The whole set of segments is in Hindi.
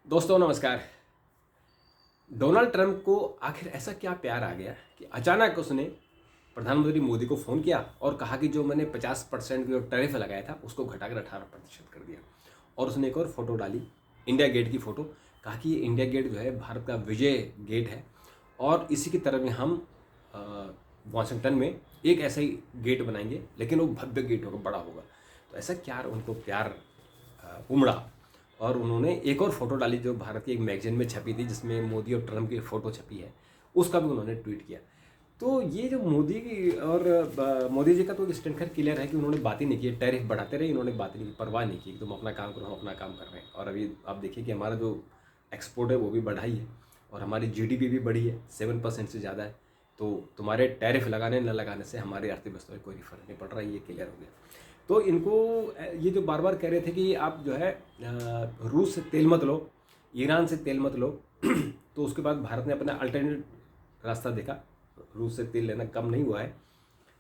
दोस्तों नमस्कार। डोनाल्ड ट्रंप को आखिर ऐसा क्या प्यार आ गया कि अचानक उसने प्रधानमंत्री मोदी को फ़ोन किया और कहा कि जो मैंने 50% जो टैरिफ लगाया था उसको घटाकर 18% कर दिया। और उसने एक और फोटो डाली, इंडिया गेट की फ़ोटो। कहा कि ये इंडिया गेट जो है भारत का विजय गेट है और इसी की तरह में हम वाशिंगटन में एक ऐसा ही गेट बनाएंगे, लेकिन वो भव्य गेट होगा, बड़ा होगा। तो ऐसा क्या उनको प्यार उमड़ा और उन्होंने एक और फोटो डाली जो भारत की एक मैगजीन में छपी थी, जिसमें मोदी और ट्रंप की फ़ोटो छपी है, उसका भी उन्होंने ट्वीट किया। तो ये जो मोदी की और मोदी जी का तो स्टैंड खैर क्लियर है कि उन्होंने बात ही नहीं की, टैरिफ बढ़ाते रहे, इन्होंने बात नहीं की, परवाह नहीं की, तुम अपना काम करो, हम अपना काम कर रहे हैं। और अभी आप देखिए कि हमारा जो एक्सपोर्ट है वो भी बढ़ा ही है और हमारी जीडीपी भी बढ़ी है, 7% से ज़्यादा है। तो तुम्हारे टैरिफ लगाने न लगाने से हमारी अर्थव्यवस्था में कोई फर्क नहीं पड़ रहा है, ये क्लियर हो गया। तो इनको ये जो बार बार कह रहे थे कि आप जो है रूस से तेल मत लो, ईरान से तेल मत लो तो उसके बाद भारत ने अपना अल्टरनेट रास्ता देखा, रूस से तेल लेना कम नहीं हुआ है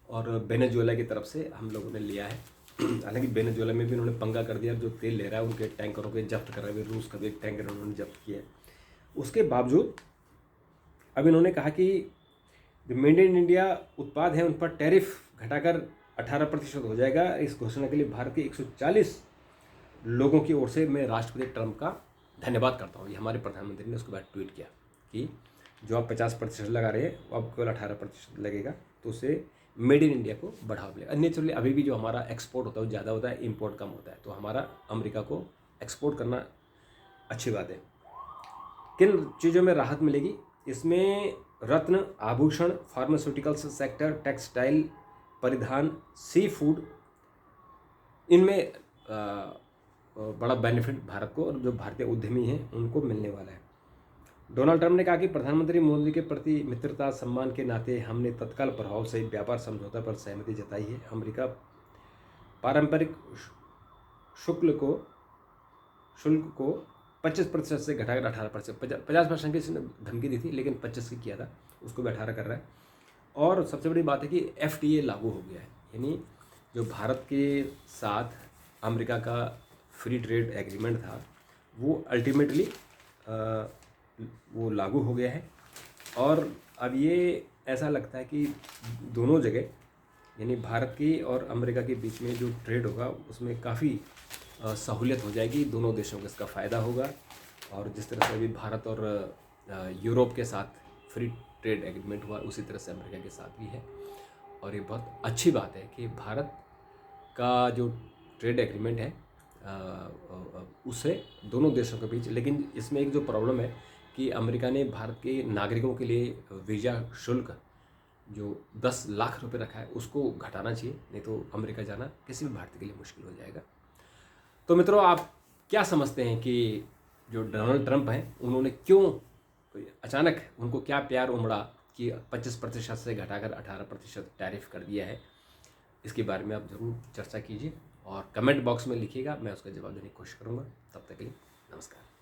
और वेनेजुएला की तरफ से हम लोगों ने लिया है। हालांकि वेनेजुएला में भी उन्होंने पंगा कर दिया, जो तेल ले रहा है उनके टैंकरों के जब्त कर रहे हैं, रूस का भी एक टैंकर उन्होंने जब्त किया है। उसके बावजूद अब इन्होंने कहा कि जो मेड इन इंडिया उत्पाद हैं उन पर टैरिफ घटाकर 18% हो जाएगा। इस घोषणा के लिए भारत के 140 लोगों की ओर से मैं राष्ट्रपति ट्रंप का धन्यवाद करता हूँ। ये हमारे प्रधानमंत्री ने उसके बाद ट्वीट किया कि जो आप 50% लगा रहे हैं वो अब केवल 18% लगेगा, तो उससे मेड इन इंडिया को बढ़ावा मिलेगा। नेचुरली अभी भी जो हमारा एक्सपोर्ट होता है वो ज़्यादा होता है, इम्पोर्ट कम होता है, तो हमारा अमेरिका को एक्सपोर्ट करना अच्छी बात है। किन चीज़ों में राहत मिलेगी? इसमें रत्न, आभूषण, फार्मास्यूटिकल्स सेक्टर, टेक्सटाइल, परिधान, सी फूड, इनमें बड़ा बेनिफिट भारत को और जो भारतीय उद्यमी हैं उनको मिलने वाला है। डोनाल्ड ट्रंप ने कहा कि प्रधानमंत्री मोदी के प्रति मित्रता सम्मान के नाते हमने तत्काल प्रभाव से व्यापार समझौता पर सहमति जताई है। अमेरिका पारंपरिक शुल्क को 25% से घटाकर 18%, 50% की इसने धमकी दी थी, लेकिन 25 की किया था, उसको भी 18 कर रहा है। और सबसे बड़ी बात है कि FTA लागू हो गया है, यानी जो भारत के साथ अमेरिका का फ्री ट्रेड एग्रीमेंट था वो अल्टीमेटली वो लागू हो गया है। और अब ये ऐसा लगता है कि दोनों जगह, यानी भारत की और अमेरिका के बीच में जो ट्रेड होगा उसमें काफ़ी सहूलियत हो जाएगी, दोनों देशों को इसका फ़ायदा होगा। और जिस तरह से अभी भारत और यूरोप के साथ फ्री ट्रेड एग्रीमेंट हुआ, उसी तरह से अमेरिका के साथ भी है। और ये बहुत अच्छी बात है कि भारत का जो ट्रेड एग्रीमेंट है उससे दोनों देशों के बीच, लेकिन इसमें एक जो प्रॉब्लम है कि अमेरिका ने भारत के नागरिकों के लिए वीज़ा शुल्क जो 10 लाख रुपए रखा है उसको घटाना चाहिए, नहीं तो अमेरिका जाना किसी भी भारतीय के लिए मुश्किल हो जाएगा। तो मित्रों, आप क्या समझते हैं कि जो डोनाल्ड ट्रंप हैं उन्होंने क्यों अचानक, उनको क्या प्यार उमड़ा कि 25% से घटाकर 18% टैरिफ कर दिया है? इसके बारे में आप ज़रूर चर्चा कीजिए और कमेंट बॉक्स में लिखिएगा, मैं उसका जवाब देने की कोशिश करूँगा। तब तक के लिए नमस्कार।